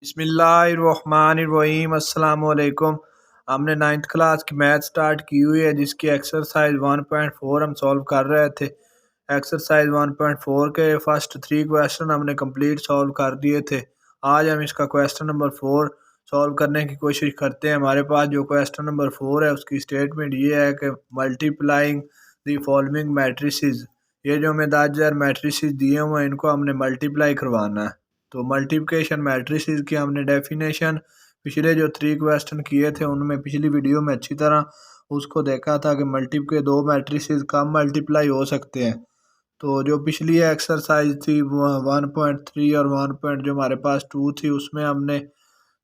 बिस्मिल्लाहिर्रहमानिर्रहीम अस्सलाम वालेकुम। हमने नाइन्थ क्लास की मैथ स्टार्ट की हुई है, जिसकी एक्सरसाइज 1.4 हम सॉल्व कर रहे थे। एक्सरसाइज 1.4 के फर्स्ट 3 क्वेश्चन हमने कंप्लीट सॉल्व कर दिए थे। आज हम इसका क्वेश्चन नंबर 4 सॉल्व करने की कोशिश करते हैं। हमारे पास जो क्वेश्चन नंबर 4 है उसकी स्टेटमेंट ये है कि मल्टीप्लाइंग द फॉलोइंग मैट्रिसेस, ये जो हमें 10,000 मैट्रिसेस दिए हुए हैं इनको हमने मल्टीप्लाई करवाना है। तो मल्टीप्लिकेशन मैट्रिसेस की हमने डेफिनेशन पिछले जो 3 क्वेश्चन किए थे उनमें पिछली वीडियो में अच्छी तरह उसको देखा था कि मल्टीप के 2 मैट्रिसेस कम मल्टीप्लाई हो सकते हैं। तो जो पिछली एक्सरसाइज थी वो 1.3 और 1. जो हमारे पास 2 थी उसमें हमने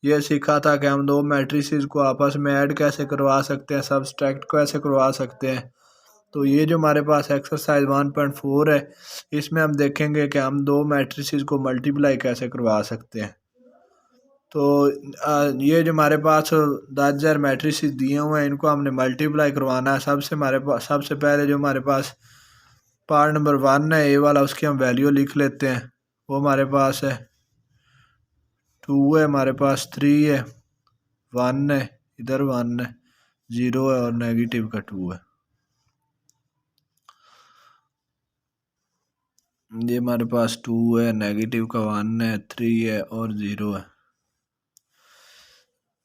ये सीखा था कि हम 2 मैट्रिसेस को आपस में ऐड कैसे करवा सकते हैं, सब्सट्रैक्ट कैसे करवा सकते हैं। तो ये जो हमारे पास एक्सरसाइज 1.4 है इसमें हम देखेंगे कि हम 2 मैट्रिसेस को मल्टीप्लाई कैसे करवा सकते हैं। तो ये जो हमारे पास 10,000 मैट्रिसेस दिए हुए हैं इनको हमने मल्टीप्लाई करवाना है। सबसे पहले जो हमारे पास पार्ट नंबर 1 है ए वाला, उसकी हम वैल्यू लिख लेते हैं। वो हमारे पास है 2 है, हमारे पास 3 है, 1 है, इधर 1 है, 0 है और नेगेटिव का 2 है। ये हमारे पास 2 है, नेगेटिव का 1 है, 3 है और 0 है।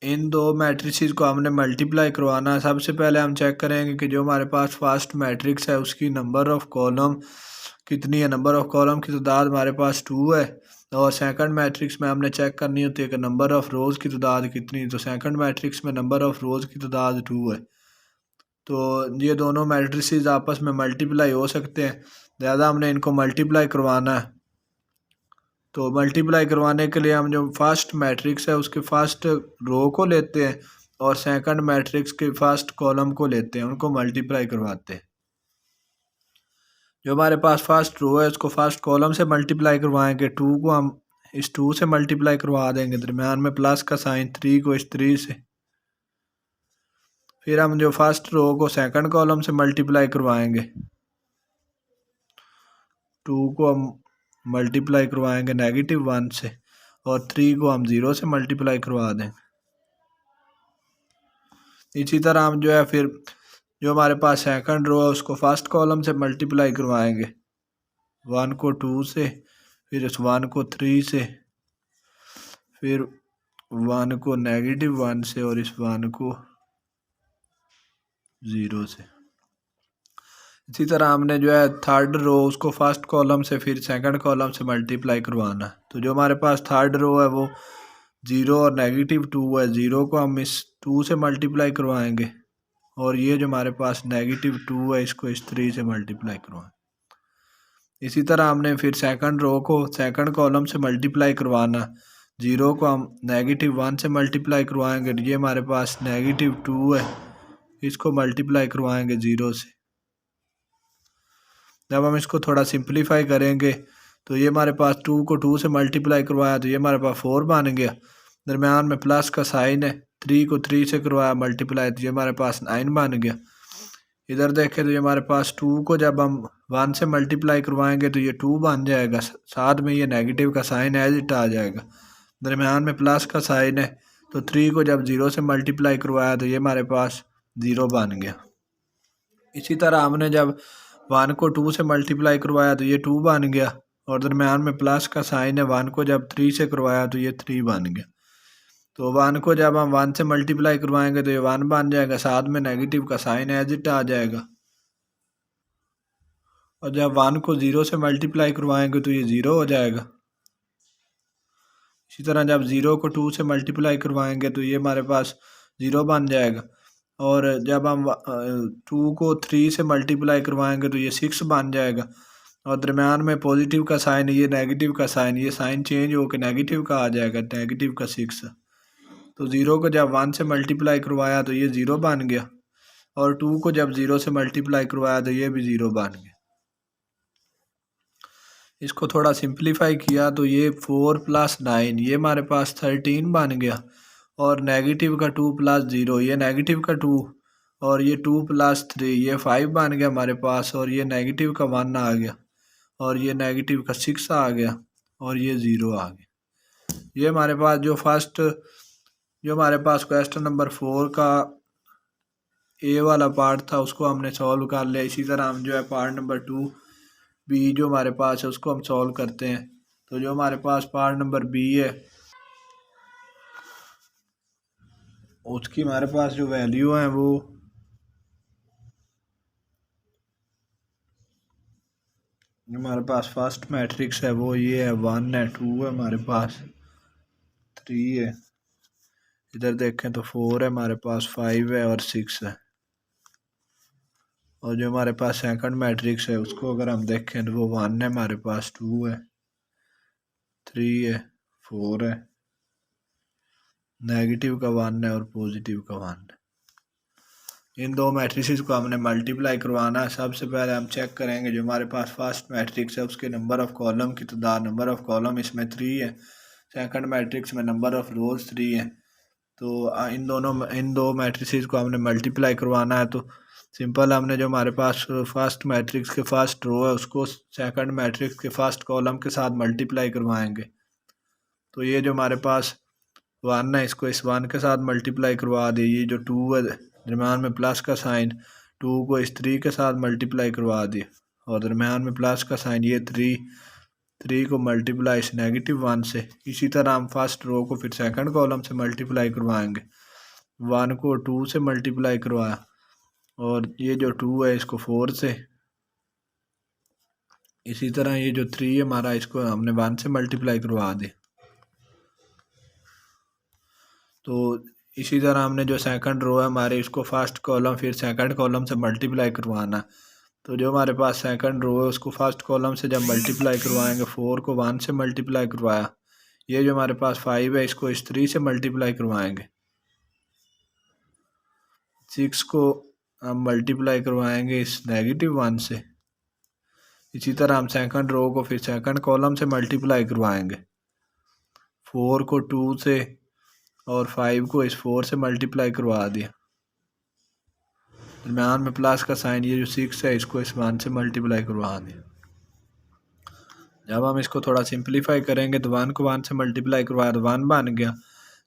इन 2 मैट्रिसेस को हमने मल्टीप्लाई करवाना है। सबसे पहले हम चेक करेंगे कि जो हमारे पास फर्स्ट मैट्रिक्स है उसकी नंबर ऑफ कॉलम कितनी है। नंबर ऑफ कॉलम की तादाद हमारे पास 2 है और सेकंड मैट्रिक्स में हमने चेक करनी होती है कि नंबर ऑफ रोज़ की तादाद कितनी। तो सेकंड मैट्रिक्स में नंबर ऑफ रोज़ की तादाद 2 है। तो ये दोनों मैट्रिसेस आपस में मल्टीप्लाई हो सकते हैं, ज़्यादा हमने इनको मल्टीप्लाई करवाना है। तो मल्टीप्लाई करवाने के लिए हम जो फर्स्ट मैट्रिक्स है उसके फर्स्ट रो को लेते हैं और सेकंड मैट्रिक्स के फर्स्ट कॉलम को लेते हैं, उनको मल्टीप्लाई करवाते हैं। जो हमारे पास फर्स्ट रो है उसको फर्स्ट कॉलम से मल्टीप्लाई करवाएंगे। 2 को हम इस 2 से मल्टीप्लाई करवा देंगे, दरम्यान में प्लस का साइन, 3 को इस 3 से। फिर हम जो फर्स्ट रो को सेकंड कॉलम से मल्टीप्लाई करवाएंगे, 2 को हम मल्टीप्लाई करवाएंगे -1 से और 3 को हम 0 से मल्टीप्लाई करवा देंगे। इसी तरह हम जो है फिर जो हमारे पास सेकंड रो है उसको फर्स्ट कॉलम से मल्टीप्लाई करवाएंगे, 1 को 2 से, फिर इस 1 को 3 से, फिर 1 को -1 से और इस 1 को 0 से। इसी तरह हमने जो है थर्ड रो उसको फर्स्ट कॉलम से फिर सेकंड कॉलम से मल्टीप्लाई करवाना। तो जो हमारे पास थर्ड रो है वो 0 और -2 है, 0 को हम इस 2 से मल्टीप्लाई करवाएंगे और ये जो हमारे पास -2 है इसको इस 3 से मल्टीप्लाई करवाएं। इसी तरह हमने फिर सेकंड रो को सेकंड कॉलम से मल्टीप्लाई करवाना। 0 को हम -1 से मल्टीप्लाई करवाएंगे, ये हमारे पास -2 है, इसको मल्टीप्लाई करवाएंगे 0 से। जब हम इसको थोड़ा सिंप्लीफाई करेंगे तो ये हमारे पास 2 को 2 से मल्टीप्लाई करवाया तो ये हमारे पास 4 बन गया, दरम्यान में प्लस का साइन है। 3 को 3 से करवाया मल्टीप्लाई तो ये हमारे पास 9 बन गया। इधर देखें तो ये हमारे पास 2 को जब हम 1 से मल्टीप्लाई करवाएंगे तो ये 2 बन जाएगा, साथ में ये नेगेटिव का साइन एज इट आ जाएगा, दरम्यान में प्लस का साइन है। तो 3 को जब 0 से मल्टीप्लाई करवाया तो ये हमारे पास 0 बन गया। इसी तरह हमने जब 1 को 2 से मल्टीप्लाई करवाया तो ये 2 बन गया और दरम्यान में प्लस का साइन है। 1 को जब 3 से करवाया तो ये 3 बन गया। तो 1 को जब हम 1 से मल्टीप्लाई करवाएंगे तो ये 1 बन जाएगा, साथ में नेगेटिव का साइन एज इट आ जाएगा। और जब 1 को 0 से मल्टीप्लाई करवाएंगे तो ये 0 हो जाएगा। इसी तरह जब 0 को 2 से मल्टीप्लाई करवाएंगे तो ये हमारे पास 0 बन जाएगा। और जब हम 2 को 3 से मल्टीप्लाई करवाएंगे तो ये 6 बन जाएगा और दरम्यान में पॉजिटिव का साइन, ये नेगेटिव का साइन, ये साइन चेंज होकर नेगेटिव का आ जाएगा, नेगेटिव का 6। तो 0 को जब 1 से मल्टीप्लाई करवाया तो ये 0 बन गया और 2 को जब 0 से मल्टीप्लाई करवाया तो ये भी 0 बन गया। इसको थोड़ा सिंप्लीफाई किया तो ये 4 + 9 ये हमारे पास 13 बन गया और नेगेटिव का 2 + 0 ये नेगेटिव का 2 और ये 2 + 3 ये 5 बन गया हमारे पास और ये नेगेटिव का 1 आ गया और ये नेगेटिव का 6 आ गया और ये 0 आ गया। ये हमारे पास जो हमारे पास क्वेश्चन नंबर 4 का ए वाला पार्ट था उसको हमने सॉल्व कर लिया। इसी तरह हम जो है पार्ट नंबर 2 बी जो हमारे पास है उसको हम सॉल्व करते हैं। तो जो हमारे पास पार्ट नंबर बी है उसकी हमारे पास जो वैल्यू है वो हमारे पास फर्स्ट मैट्रिक्स है वो ये है 1 है, 2 है, हमारे पास 3 है, इधर देखें तो 4 है, हमारे पास 5 है और 6 है। और जो हमारे पास सेकंड मैट्रिक्स है उसको अगर हम देखें तो वो 1 है, हमारे पास 2 है, 3 है, 4 है, नेगेटिव का 1 है और पॉजिटिव का 1 है। इन दो मैट्रिसेस को हमने मल्टीप्लाई करवाना है। सबसे पहले हम चेक करेंगे जो हमारे पास फर्स्ट मैट्रिक्स है उसके नंबर ऑफ़ कॉलम की तादाद, नंबर ऑफ़ कॉलम इसमें 3 है। सेकंड मैट्रिक्स में नंबर ऑफ़ रोज 3 है। तो इन दो मैट्रिसेस को हमने मल्टीप्लाई करवाना है। तो सिंपल हमने जो हमारे पास फर्स्ट मैट्रिक्स के फर्स्ट रो है उसको सेकंड मैट्रिक्स के फर्स्ट कॉलम के साथ मल्टीप्लाई करवाएंगे। तो ये जो हमारे पास 1 है इसको इस 1 के साथ मल्टीप्लाई करवा दिए। ये जो 2 है दरम्यान में प्लस का साइन, 2 को इस 3 के साथ मल्टीप्लाई करवा दिए और दरम्यान में प्लस का साइन, ये 3 को मल्टीप्लाई इस -1 से। इसी तरह हम फर्स्ट रो को फिर सेकंड कॉलम से मल्टीप्लाई करवाएंगे। 1 को 2 से मल्टीप्लाई करवाया और ये जो 2 है इसको 4 से। इसी तरह ये जो 3 है हमारा इसको हमने 1 से मल्टीप्लाई करवा दी। तो इसी तरह हमने जो सेकंड रो है हमारे इसको फर्स्ट कॉलम फिर सेकंड कॉलम से मल्टीप्लाई करवाना। तो जो हमारे पास सेकंड रो है उसको फर्स्ट कॉलम से जब मल्टीप्लाई करवाएंगे, 4 को 1 से मल्टीप्लाई करवाया। ये जो हमारे पास 5 है इसको इस 3 से मल्टीप्लाई करवाएंगे। 6 को हम मल्टीप्लाई करवाएंगे इस -1 से। इसी तरह हम सेकंड रो को फिर सेकंड कॉलम से मल्टीप्लाई करवाएंगे। 4 को 2 से और 5 को इस 4 से मल्टीप्लाई करवा दिया। दरम्यान में प्लस का साइन, ये जो 6 है इसको इस 1 से मल्टीप्लाई करवा दिया। जब हम इसको थोड़ा सिंप्लीफाई करेंगे तो 1 को 1 से मल्टीप्लाई करवाया तो 1 बन गया।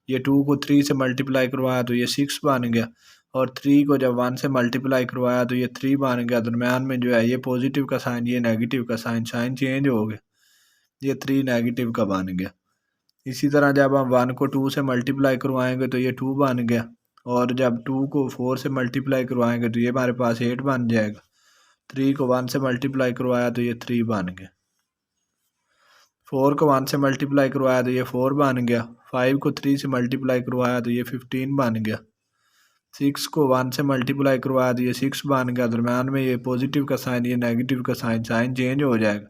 ये 2 को 3 से मल्टीप्लाई करवाया तो ये 6 बन गया। और 3 को जब 1 से मल्टीप्लाई करवाया तो ये 3 बन गया। दरम्यान में जो है ये पॉजिटिव का साइन, ये नेगेटिव का साइन चेंज हो गया, ये 3 नेगेटिव का बन गया। इसी तरह जब हम 1 को 2 से मल्टीप्लाई करवाएंगे तो ये 2 बन गया। और जब 2 को 4 से मल्टीप्लाई करवाएंगे तो ये हमारे पास 8 बन जाएगा। 3 को 1 से मल्टीप्लाई करवाया तो ये 3 बन गया। 4 को 1 से मल्टीप्लाई करवाया तो ये 4 बन गया। 5 को 3 से मल्टीप्लाई करवाया तो ये 15 बन गया। 6 को 1 से मल्टीप्लाई करवाया तो ये 6 बन गया। दरम्यान में ये पॉजिटिव का साइन, ये नेगेटिव का साइन चेंज हो जाएगा,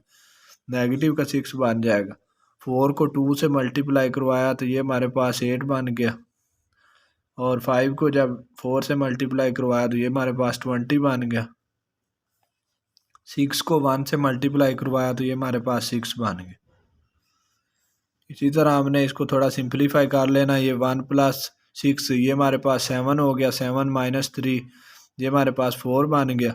नेगेटिव का 6 बन जाएगा। 4 को 2 से मल्टीप्लाई करवाया तो ये हमारे पास 8 बन गया। और 5 को जब 4 से मल्टीप्लाई करवाया तो ये हमारे पास 20 बन गया। 6 को 1 से मल्टीप्लाई करवाया तो ये हमारे पास 6 बन गया। इसी तरह हमने इसको थोड़ा सिंप्लीफाई कर लेना। ये 1 + 6 ये हमारे पास 7 हो गया। 7 - 3 ये हमारे पास 4 बन गया।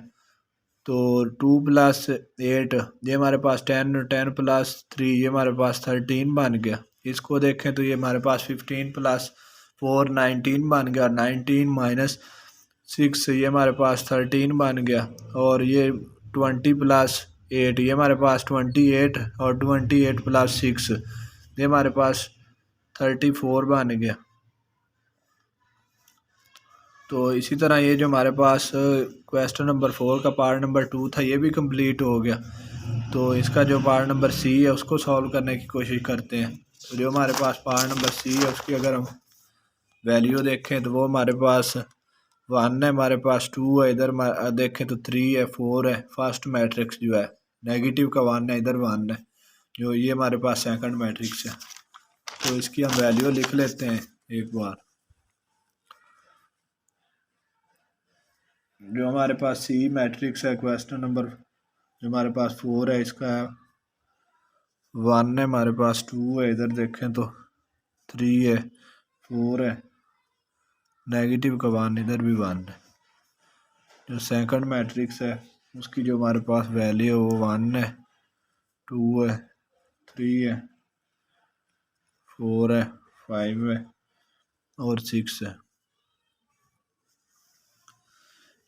तो 2 + 8 ये हमारे पास 10, 10 + 3 ये हमारे पास 13 बन गया। इसको देखें तो ये हमारे पास 15 + 4 19 बन गया। 19 - 6 ये हमारे पास 13 बन गया। और ये 20 + 8 ये हमारे पास 28 और 28 + 6 ये हमारे पास 34 बन गया। तो इसी तरह ये जो हमारे पास क्वेश्चन नंबर 4 का पार्ट नंबर 2 था ये भी कंप्लीट हो गया। तो इसका जो पार्ट नंबर सी है उसको सॉल्व करने की कोशिश करते हैं। तो जो हमारे पास पार्ट नंबर सी है उसकी अगर हम वैल्यू देखें तो वो हमारे पास 1 है, हमारे पास 2 है, इधर देखें तो 3 है, 4 है। फर्स्ट मैट्रिक्स जो है नेगेटिव का 1 है, इधर 1 है। जो ये हमारे पास सेकंड मैट्रिक्स है। तो इसकी हम वैल्यू लिख लेते हैं एक बार। जो हमारे पास सी मैट्रिक्स है क्वेश्चन नंबर जो हमारे पास 4 है इसका 1 है, हमारे पास 2 है, इधर देखें तो 3 है, 4 है, नेगेटिव का 1, इधर भी 1 है। जो सेकंड मैट्रिक्स है उसकी जो हमारे पास वैल्यू है वो 1 है, 2 है, 3 है, 4 है, 5 है और 6 है।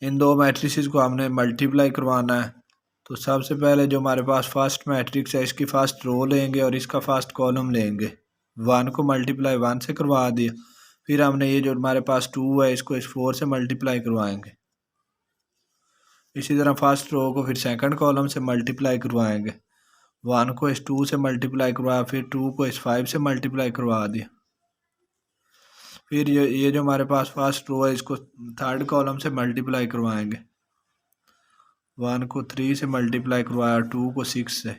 इन दो मैट्रिसेस को हमने मल्टीप्लाई करवाना है। तो सबसे पहले जो हमारे पास फर्स्ट मैट्रिक्स है इसकी फर्स्ट रो लेंगे और इसका फर्स्ट कॉलम लेंगे। 1 को मल्टीप्लाई 1 से करवा दिया। फिर हमने ये जो हमारे पास 2 है इसको इस 4 से मल्टीप्लाई करवाएंगे। इसी तरह फर्स्ट रो को फिर सेकंड कॉलम से मल्टीप्लाई करवाएंगे। 1 को इस 2 से मल्टीप्लाई करवाया, फिर 2 को इस 5 से मल्टीप्लाई करवा दिया। फिर ये जो हमारे पास फर्स्ट रो है इसको थर्ड कॉलम से मल्टीप्लाई करवाएंगे। 1 को 3 से मल्टीप्लाई करवाया, 2 को 6 से।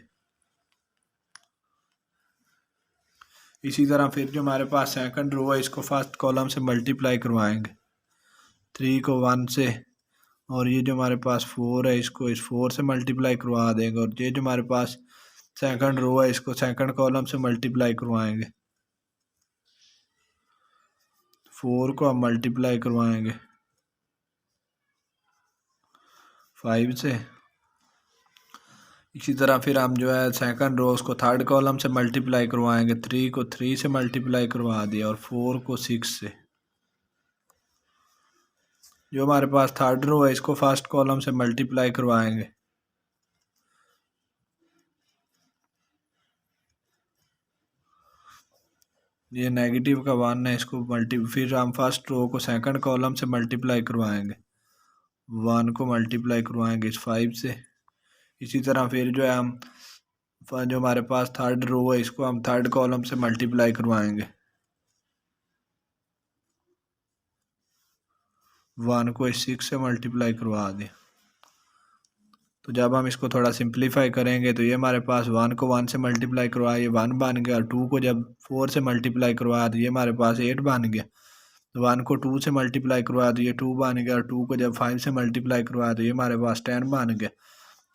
इसी तरह फिर जो हमारे पास सेकंड रो है इसको फर्स्ट कॉलम से मल्टीप्लाई करवाएंगे। 3 को 1 से, और ये जो हमारे पास 4 है इसको इस 4 से मल्टीप्लाई करवा देंगे। और ये जो हमारे पास सेकंड रो है इसको सेकंड कॉलम से मल्टीप्लाई करवाएंगे। 4 को हम मल्टीप्लाई करवाएंगे 5 से। इसी तरह फिर हम जो है सेकंड रो उसको थर्ड कॉलम से मल्टीप्लाई करवाएंगे। 3 को 3 से मल्टीप्लाई करवा दिया और 4 को 6 से। जो हमारे पास थर्ड रो है इसको फर्स्ट कॉलम से मल्टीप्लाई करवाएंगे। ये नेगेटिव का 1 है, इसको फिर हम फर्स्ट रो को सेकंड कॉलम से मल्टीप्लाई करवाएंगे। 1 को मल्टीप्लाई करवाएंगे इस 5 से। इसी तरह फिर जो है हम जो हमारे पास थर्ड रो है इसको हम थर्ड कॉलम से मल्टीप्लाई करवाएंगे। 1 को इस 6 से मल्टीप्लाई करवा दें। तो जब हम इसको थोड़ा सिंप्लीफाई करेंगे तो ये हमारे पास 1 को 1 से मल्टीप्लाई करवाया, ये 1 बन गया। और 2 को जब 4 से मल्टीप्लाई करवाया तो ये हमारे पास 8 बन गया। तो 1 को 2 से मल्टीप्लाई करवाया तो ये 2 बन गया। और 2 को जब 5 से मल्टीप्लाई करवाया तो ये हमारे पास 10 बन गया।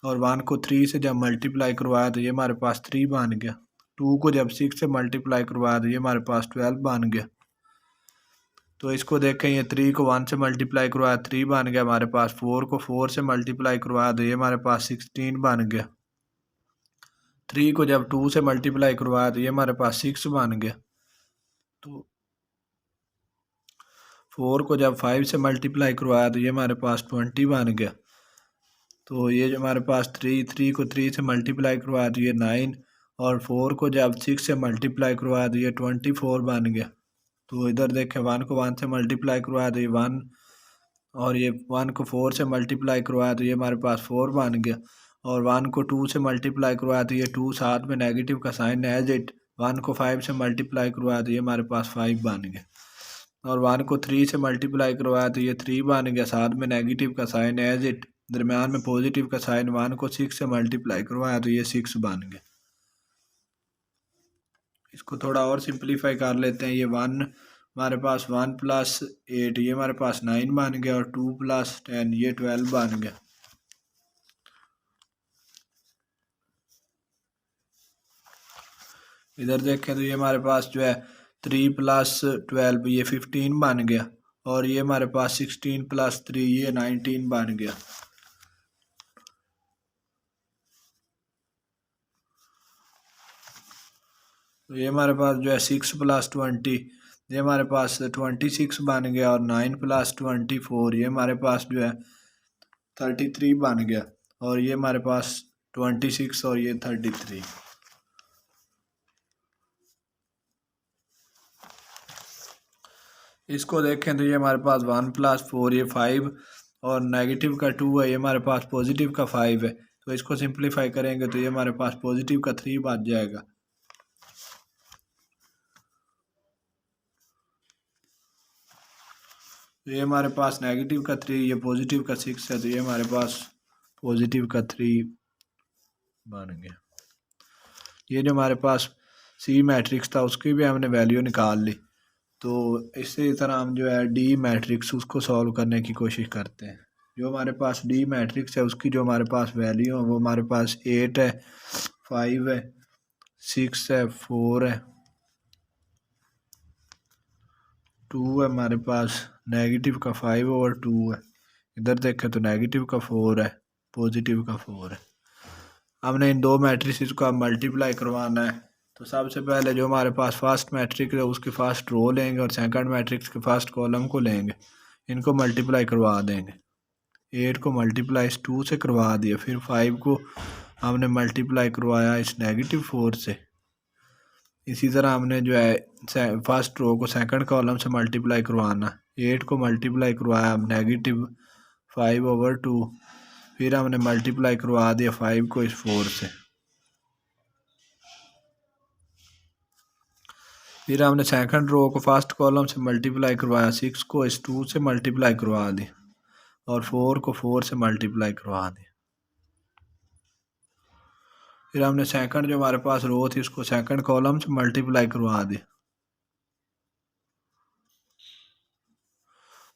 और 1 को 3 से जब मल्टीप्लाई करवाया तो ये हमारे पास 3 बन गया। 2 को जब 6 से मल्टीप्लाई करवाया तो ये हमारे पास 12 बन गया। तो इसको देखें, ये 3 को 1 से मल्टीप्लाई करवाया 3 बन गया हमारे पास। 4 को 4 से मल्टीप्लाई करवाया तो ये हमारे पास 16 बन गया। 3 को जब 2 से मल्टीप्लाई करवाया तो ये हमारे पास 6 बन गया। तो 4 को जब 5 से मल्टीप्लाई करवाया तो ये हमारे पास 20 बन गया। तो ये जो हमारे पास 3 को 3 से मल्टीप्लाई करवाया तो ये 9, और 4 को जब 6 से मल्टीप्लाई करवाया तो ये 24 बन गया। तो इधर देखें, 1 को 1 से मल्टीप्लाई करवाया तो ये 1, और ये 1 को 4 से मल्टीप्लाई करवाया तो ये हमारे पास 4 बन गया। और 1 को 2 से मल्टीप्लाई करवाया तो ये 2 साथ में नेगेटिव का साइन एज इट। 1 को 5 से मल्टीप्लाई करवाया तो ये हमारे पास 5 बन गया। और 1 को 3 से मल्टीप्लाई करवाया तो ये 3 बन गया, साथ में नेगेटिव का साइन एज इट, दरम्यान में पॉजिटिव का साइन। 1 को 6 से मल्टीप्लाई करवाया तो ये 6 बन गया। इसको थोड़ा और सिंप्लीफाई कर लेते हैं। ये 1 हमारे पास 1 प्लस 8 ये हमारे पास 9 बन गया, और 2 प्लस 10 ये 12 बन गया। इधर देखें तो ये हमारे पास जो है 3 प्लस 12 ये 15 बन गया, और ये हमारे पास 16 प्लस 3 ये 19 बन गया। तो ये हमारे पास जो है 6 प्लस 20 ये हमारे पास 26 बन गया, और 9 प्लस 24 ये हमारे पास जो है 33 बन गया। और ये हमारे पास 26 और ये 33। इसको देखें तो ये हमारे पास 1 प्लस 4 ये 5, और नेगेटिव का 2 है, ये हमारे पास पॉजिटिव का 5 है। तो इसको सिंप्लीफाई करेंगे तो ये हमारे पास पॉजिटिव का 3 बच जाएगा। तो ये हमारे पास नेगेटिव का 3 ये पॉजिटिव का 6 है, तो ये हमारे पास पॉजिटिव का 3 बन गया। ये जो हमारे पास सी मैट्रिक्स था उसकी भी हमने वैल्यू निकाल ली। तो इसी तरह हम जो है डी मैट्रिक्स उसको सॉल्व करने की कोशिश करते हैं। जो हमारे पास डी मैट्रिक्स है उसकी जो हमारे पास वैल्यू है वो हमारे पास 8 है, 5 है, 6 है, 4 है, 2 है हमारे पास, नेगेटिव का 5 और 2 है। इधर देखें तो नेगेटिव का 4 है, पॉजिटिव का 4 है। हमने इन दो मैट्रिसेस को अब मल्टीप्लाई करवाना है। तो सबसे पहले जो हमारे पास फर्स्ट मैट्रिक्स है उसकी फर्स्ट रो लेंगे और सेकंड मैट्रिक्स के फर्स्ट कॉलम को लेंगे, इनको मल्टीप्लाई करवा देंगे। 8 को मल्टीप्लाई इस 2 से करवा दिया, फिर 5 को हमने मल्टीप्लाई करवाया इस -4 से। इसी तरह हमने जो है फर्स्ट रो को सेकंड कॉलम से मल्टीप्लाई करवाना। 8 को मल्टीप्लाई करवाया -5/2, फिर हमने मल्टीप्लाई करवा दिया 5 को इस 4 से। फिर हमने सेकंड रो को फर्स्ट कॉलम से मल्टीप्लाई करवाया, 6 को इस 2 से मल्टीप्लाई करवा दिया और 4 को 4 से मल्टीप्लाई करवा दिया। फिर हमने सेकंड जो हमारे पास रो थी उसको सेकंड कॉलम से मल्टीप्लाई करवा दिया,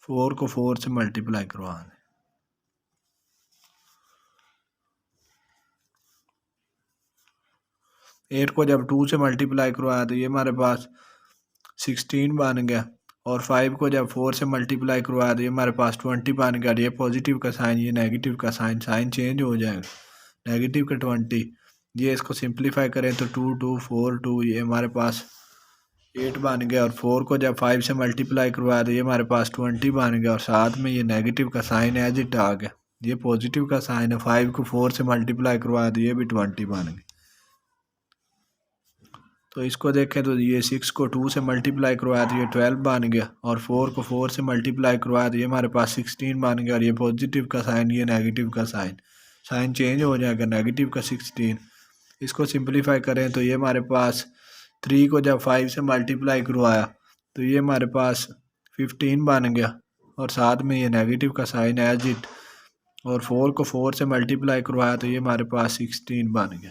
4 को 4 से मल्टीप्लाई करवा दिया। 8 को जब 2 से मल्टीप्लाई करवाया तो ये हमारे पास 16 बन गया, और 5 को जब 4 से मल्टीप्लाई करवाया तो ये हमारे पास 20 बन गया। ये पॉजिटिव का साइन, ये नेगेटिव का साइन, साइन चेंज हो जाएगा, नेगेटिव का 20। ये इसको सिंप्लीफाई करें तो 2 2 4 2, ये हमारे पास 8 बन गया। और 4 को जब 5 से मल्टीप्लाई करवाया तो ये हमारे पास 20 बन गया, और साथ में ये नेगेटिव का साइन एज इट आ गया। ये पॉजिटिव का साइन है, 5 को 4 से मल्टीप्लाई करवाया तो ये भी 20 बन गया। तो इसको देखें तो ये 6 को 2 से मल्टीप्लाई करवाया तो ये 12 बन गया, और 4 को 4 से मल्टीप्लाई करवाया तो ये हमारे पास 16 बन गया। और ये पॉजिटिव का साइन, ये नेगेटिव का साइन, साइन चेंज हो जाएगा, नेगेटिव का 16। इसको सिंप्लीफाई करें तो ये हमारे पास 3 को जब 5 से मल्टीप्लाई करवाया तो ये हमारे पास 15 बन गया, और साथ में ये नेगेटिव का साइन एज इट। और 4 को 4 से मल्टीप्लाई करवाया तो ये हमारे पास 16 बन गया।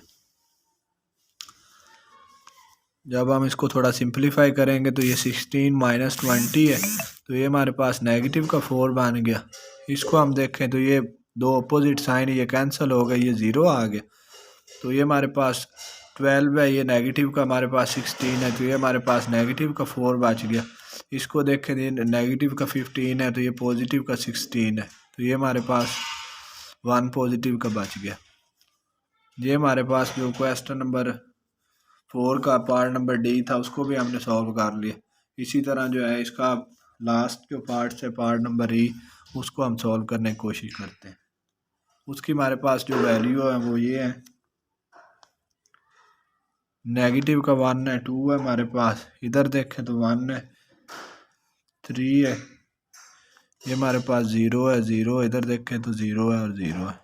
जब हम इसको थोड़ा सिंप्लीफाई करेंगे तो ये 16 माइनस 20 है, तो ये हमारे पास नेगेटिव का 4 बन गया। इसको हम देखें तो ये दो अपोजिट साइन ये कैंसिल हो गए, ये 0 आ गया। तो ये हमारे पास 12 है, ये नेगेटिव का हमारे पास 16 है, तो ये हमारे पास नेगेटिव का 4 बच गया। इसको देखें ये नेगेटिव का 15 है, तो ये पॉजिटिव का 16 है, तो ये हमारे पास 1 पॉजिटिव का बच गया। ये हमारे पास जो क्वेश्चन नंबर 4 का पार्ट नंबर डी था उसको भी हमने सॉल्व कर लिया। इसी तरह जो है इसका लास्ट जो पार्ट है पार्ट नंबर ई, उसको हम सॉल्व करने की कोशिश करते हैं। उसकी हमारे पास जो वैल्यू है वो ये है, नेगेटिव का 1 है, 2 है हमारे पास, इधर देखें तो 1 है, 3 है, ये हमारे पास 0 है, 0, इधर देखें तो 0 है और 0 है।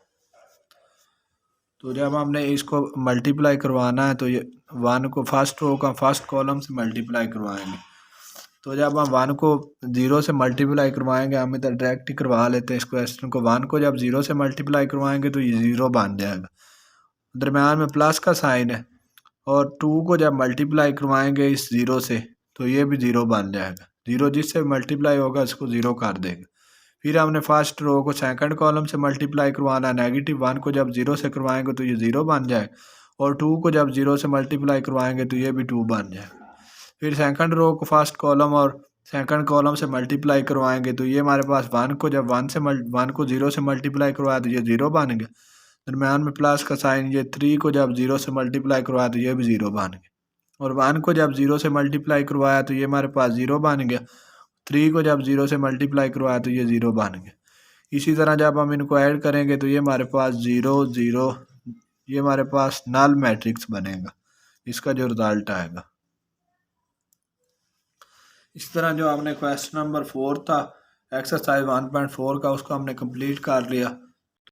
तो जब हमने इसको मल्टीप्लाई करवाना है तो ये 1 को फर्स्ट रो का फर्स्ट कॉलम से मल्टीप्लाई करवाएंगे। तो जब हम 1 को 0 से मल्टीप्लाई करवाएंगे, हम इधर डायरेक्ट ही करवा लेते हैं इस क्वेश्चन को। 1 को जब 0 से मल्टीप्लाई करवाएंगे तो ये 0 बन जाएगा, दरम्यान में प्लस का साइन है। और 2 को जब मल्टीप्लाई करवाएंगे इस 0 से तो ये भी 0 बन जाएगा, 0 जिससे मल्टीप्लाई होगा इसको 0 कर देगा। फिर हमने फर्स्ट रो को सेकंड कॉलम से मल्टीप्लाई करवाना, -1 को जब 0 से करवाएंगे तो ये 0 बन जाएगा, और 2 को जब 0 से मल्टीप्लाई करवाएंगे तो ये भी 2 बन जाएगा। फिर सेकंड रो को फर्स्ट कॉलम और सेकंड कॉलम से मल्टीप्लाई करवाएंगे तो ये हमारे पास 1 को जब 1 को 0 से मल्टीप्लाई करवाया तो ये 0 बन गया, दरम्यान में प्लस का साइन। ये 3 को जब 0 से मल्टीप्लाई करवाया तो ये भी 0 बन गया, और 1 को जब 0 से मल्टीप्लाई करवाया तो ये हमारे पास 0 बन गया। 3 को जब 0 से मल्टीप्लाई करवाया तो ये 0 बन गया। इसी तरह जब हम इनको ऐड करेंगे तो ये हमारे पास 0 0, ये हमारे पास नल मैट्रिक्स बनेगा, इसका जो रिजल्ट आएगा। इस तरह जो हमने क्वेश्चन नंबर 4 था एक्सरसाइज 1.4 का, उसको हमने कंप्लीट कर लिया।